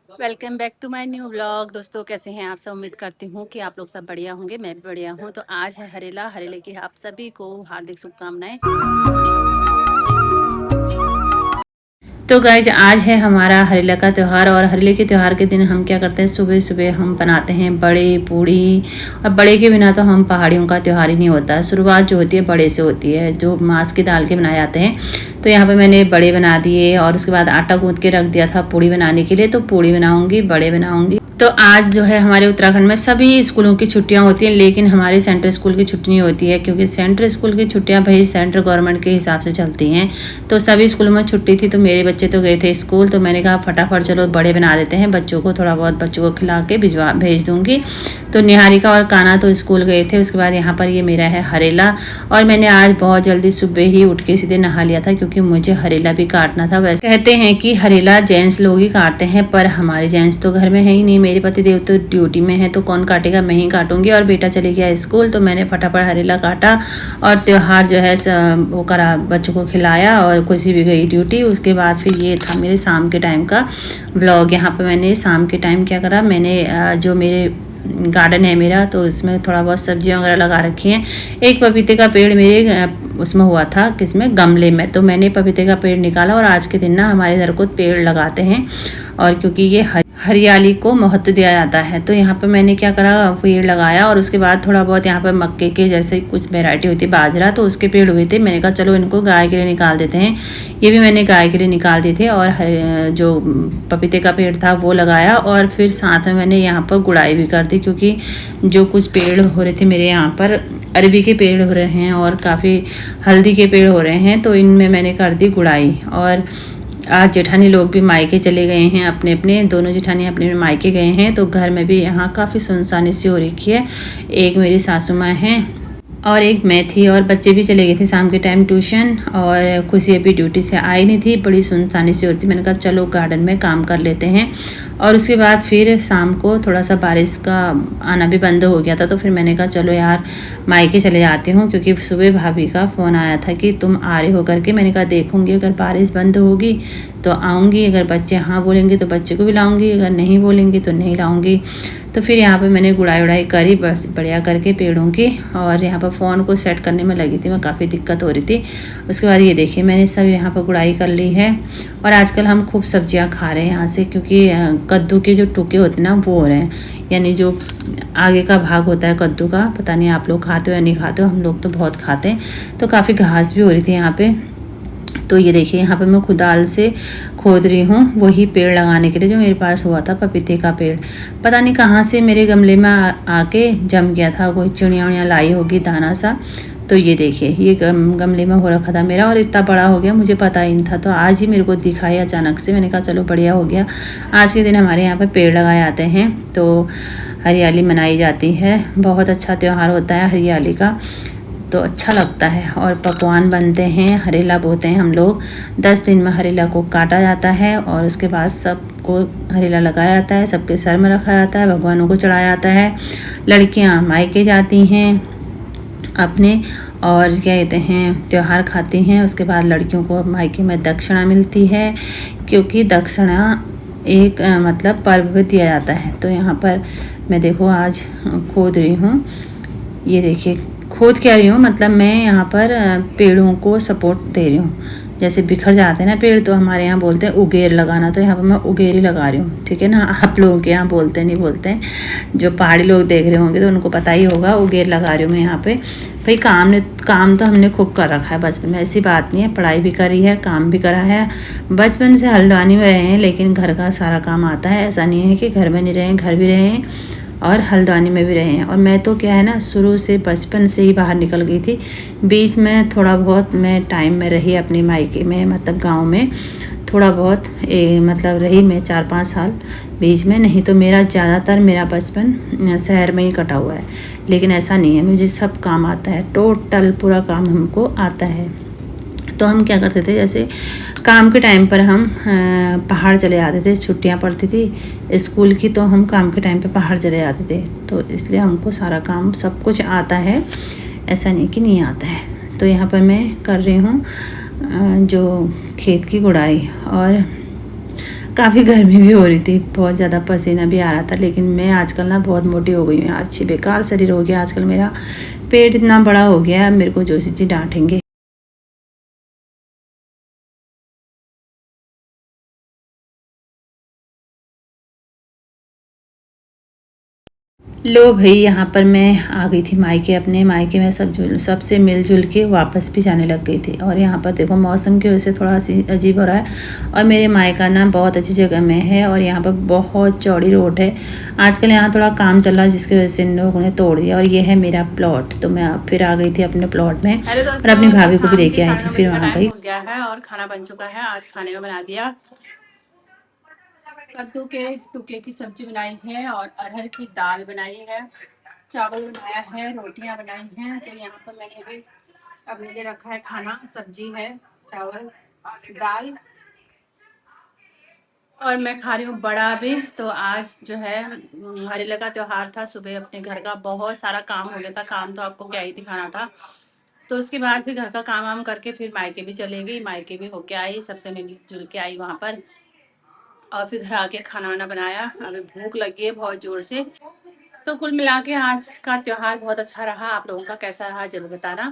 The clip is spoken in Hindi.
Welcome back to my new blog. दोस्तों कैसे हैं आप सब। उम्मीद करती हूँ कि आप लोग सब बढ़िया होंगे। मैं भी बढ़िया हूँ। तो आज है हरेला। हरेले की आप सभी को हार्दिक शुभकामनाएं। तो गाइज आज है हमारा हरेला का त्यौहार। और हरेले के त्यौहार के दिन हम क्या करते हैं, सुबह सुबह हम बनाते हैं बड़े पूड़ी। और बड़े के बिना तो हम पहाड़ियों का त्यौहार ही नहीं होता। शुरुआत जो होती है बड़े से होती है, जो मांस की दाल के बनाए जाते हैं। तो यहाँ पे मैंने बड़े बना दिए और उसके बाद आटा गूंथ के रख दिया था पूड़ी बनाने के लिए। तो पूड़ी बनाऊंगी, बड़े बनाऊंगी। तो आज जो है हमारे उत्तराखंड में सभी स्कूलों की छुट्टियां होती हैं, लेकिन हमारे सेंट्रल स्कूल की छुट्टी नहीं होती है, क्योंकि सेंट्रल स्कूल की छुट्टियां भाई सेंट्रल गवर्नमेंट के हिसाब से चलती हैं। तो सभी स्कूलों में छुट्टी थी, तो मेरे बच्चे तो गए थे स्कूल। तो मैंने कहा फटाफट चलो बड़े बना देते हैं, बच्चों को थोड़ा बहुत बच्चों को खिला के भेज दूंगी। तो निहारिका और काना तो स्कूल गए थे। उसके बाद यहाँ पर ये मेरा है हरेला। और मैंने आज बहुत जल्दी सुबह ही उठ के सीधे नहा लिया था, क्योंकि मुझे हरेला भी काटना था। वैसे कहते हैं कि हरेला जेंट्स लोग ही काटते हैं, पर हमारे जेंट्स तो घर में है ही नहीं। मेरे पतिदेव तो ड्यूटी में है, तो कौन काटेगा, मैं ही काटूंगी। और बेटा चले गया स्कूल, तो मैंने फटाफट हरेला काटा और त्यौहार जो है वो करा, बच्चों को खिलाया और खुशी भी गई ड्यूटी। उसके बाद फिर ये था मेरे शाम के टाइम का व्लॉग। यहाँ पे मैंने शाम के टाइम क्या करा, मैंने जो मेरे गार्डन है मेरा, तो इसमें थोड़ा बहुत सब्जियां वगैरह लगा रखी हैं। एक पपीते का पेड़ मेरे उसमें हुआ था, किसमें, गमले में। तो मैंने पपीते का पेड़ निकाला। और आज के दिन ना हमारे इधर को पेड़ लगाते हैं, और क्योंकि ये हरियाली को महत्व दिया जाता है, तो यहाँ पे मैंने क्या करा, पेड़ लगाया। और उसके बाद थोड़ा बहुत यहाँ पे मक्के के जैसे कुछ वैरायटी होती है, बाजरा, तो उसके पेड़ हुए थे। मैंने कहा चलो इनको गाय के लिए निकाल देते हैं। ये भी मैंने गाय के लिए निकाल दिए थे। और जो पपीते का पेड़ था वो लगाया। और फिर साथ में मैंने यहाँ पर गुड़ाई भी कर दी, क्योंकि जो कुछ पेड़ हो रहे थे मेरे यहाँ पर, अरबी के पेड़ हो रहे हैं और काफ़ी हल्दी के पेड़ हो रहे हैं, तो इनमें मैंने कर दी गुड़ाई। और आज जेठानी लोग भी मायके चले गए हैं अपने अपने, दोनों जेठानी अपने अपने मायके गए हैं। तो घर में भी यहाँ काफ़ी सुनसानी सी हो रखी है। एक मेरी सासू माँ हैं और एक मैं थी, और बच्चे भी चले गए थे शाम के टाइम ट्यूशन। और खुशी अभी ड्यूटी से आई नहीं थी, बड़ी सुनसानी सी हो रही थी। मैंने कहा चलो गार्डन में काम कर लेते हैं। और उसके बाद फिर शाम को थोड़ा सा बारिश का आना भी बंद हो गया था, तो फिर मैंने कहा चलो यार मायके चले जाती हूँ, क्योंकि सुबह भाभी का फ़ोन आया था कि तुम आ रहे हो करके। मैंने कहा देखूँगी, अगर बारिश बंद होगी तो आऊँगी, अगर बच्चे हाँ बोलेंगे तो बच्चे को भी लाऊँगी, अगर नहीं बोलेंगे तो नहीं लाऊँगी। तो फिर यहाँ पे मैंने गुड़ाई उड़ाई करी बस बढ़िया करके पेड़ों की। और यहाँ पर फ़ोन को सेट करने में लगी थी मैं, काफ़ी दिक्कत हो रही थी। उसके बाद ये देखिए मैंने सब यहाँ पर गुड़ाई कर ली है। और आजकल हम खूब सब्जियाँ खा रहे हैं यहाँ से, क्योंकि कद्दू के जो टुके होते हैं ना वो हो रहे हैं, यानी जो आगे का भाग होता है कद्दू का। पता नहीं आप लोग खाते हो या नहीं खाते हो, हम लोग तो बहुत खाते हैं। तो काफ़ी घास भी हो रही थी यहाँ पे। तो ये देखिए यहाँ पे मैं खुदाल से खोद रही हूँ वही पेड़ लगाने के लिए जो मेरे पास हुआ था, पपीते का पेड़। पता नहीं कहाँ से मेरे गमले में आके जम गया था, कोई चिड़िया उड़िया लाई होगी दाना सा। तो ये देखिए ये गमले में हो रखा था मेरा, और इतना बड़ा हो गया मुझे पता ही नहीं था। तो आज ही मेरे को दिखाई अचानक से, मैंने कहा चलो बढ़िया हो गया। आज के दिन हमारे यहाँ पे पेड़ लगाए जाते हैं, तो हरियाली मनाई जाती है। बहुत अच्छा त्यौहार होता है हरियाली का, तो अच्छा लगता है। और पकवान बनते हैं, हरेला बोते हैं हम लोग। 10 दिन में हरेला को काटा जाता है, और उसके बाद सबको हरेला लगाया जाता है, सबके सर में रखा जाता है, भगवानों को चढ़ाया जाता है। लड़कियां मायके जाती हैं अपने, और क्या कहते हैं, त्यौहार खाती हैं। उसके बाद लड़कियों को मायके में दक्षिणा मिलती है, क्योंकि दक्षिणा एक मतलब पर्व पे दिया जाता है। तो यहाँ पर मैं देखो आज खोद रही हूँ, ये देखिए खोद क्या रही हूँ, मतलब मैं यहाँ पर पेड़ों को सपोर्ट दे रही हूँ। जैसे बिखर जाते हैं ना पेड़, तो हमारे यहाँ बोलते हैं उगेर लगाना, तो यहाँ पर मैं उगेर ही लगा रही हूँ, ठीक है ना। आप लोगों के यहाँ बोलते नहीं बोलते हैं, जो पहाड़ी लोग देख रहे होंगे तो उनको पता ही होगा। उगेर लगा रही हूँ मैं यहाँ पे। भाई काम तो हमने खूब कर रखा है बचपन में, ऐसी बात नहीं है। पढ़ाई भी करी है, काम भी करा है। बचपन से हल्द्वानी में रहे हैं, लेकिन घर का सारा काम आता है। ऐसा नहीं है कि घर में नहीं रहे, घर भी रहे हैं और हल्द्वानी में भी रहे हैं। और मैं तो क्या है ना, शुरू से बचपन से ही बाहर निकल गई थी। बीच में थोड़ा बहुत मैं टाइम में रही अपने मायके में, मतलब गांव में थोड़ा बहुत मतलब रही मैं 4-5 साल बीच में। नहीं तो मेरा ज़्यादातर मेरा बचपन शहर में ही कटा हुआ है। लेकिन ऐसा नहीं है, मुझे सब काम आता है, टोटल पूरा काम हमको आता है। तो हम क्या करते थे, जैसे काम के टाइम पर हम पहाड़ चले जाते थे, छुट्टियां पड़ती थी स्कूल की, तो हम काम के टाइम पे पहाड़ चले जाते थे। तो इसलिए हमको सारा काम सब कुछ आता है, ऐसा नहीं कि नहीं आता है। तो यहाँ पर मैं कर रही हूँ जो खेत की गुड़ाई। और काफ़ी गर्मी भी हो रही थी, बहुत ज़्यादा पसीना भी आ रहा था। लेकिन मैं आजकल ना बहुत मोटी हो गई हूँ यार, अच्छी बेकार शरीर हो गया आजकल मेरा। पेट इतना बड़ा हो गया है, मेरे को जोशी जी डांटेंगे। लो भाई, यहाँ पर मैं आ गई थी मायके, अपने मायके में सबसे मिलजुल के वापस भी जाने लग गई थी। और यहाँ पर देखो मौसम की वजह से थोड़ा सी अजीब हो रहा है। और मेरे मायका ना बहुत अच्छी जगह में है और यहाँ पर बहुत चौड़ी रोड है। आजकल यहाँ थोड़ा काम चल रहा है जिसकी वजह से इन लोगों ने तोड़ दिया। और ये है मेरा प्लॉट, तो मैं फिर आ गई थी अपने प्लॉट में और अपनी भाभी को भी लेके आई थी, फिर वहाँ गई। हो गया है और खाना बन चुका है। आज खाने में बना दिया कद्दू के टुके की सब्जी बनाई है और अरहर की दाल बनाई है, चावल बनाया है, रोटियां बनाई हैं। तो यहाँ पर मैंने भी अब मुझे रखा है खाना, सब्जी है, चावल, दाल और मैं खा रही हूँ बड़ा भी। तो आज जो है हरेला का त्योहार था। सुबह अपने घर का बहुत सारा काम हो गया था, काम तो आपको क्या ही दिखाना था। तो उसके बाद फिर घर का काम वाम करके फिर मायके भी चले गई, मायके भी होके आई, सबसे मिलजुल के आई वहाँ पर। और फिर घर आके खाना वाना बनाया। अभी भूख लगी है बहुत जोर से। तो कुल मिला के आज का त्योहार बहुत अच्छा रहा। आप लोगों का कैसा रहा जरूर बताना।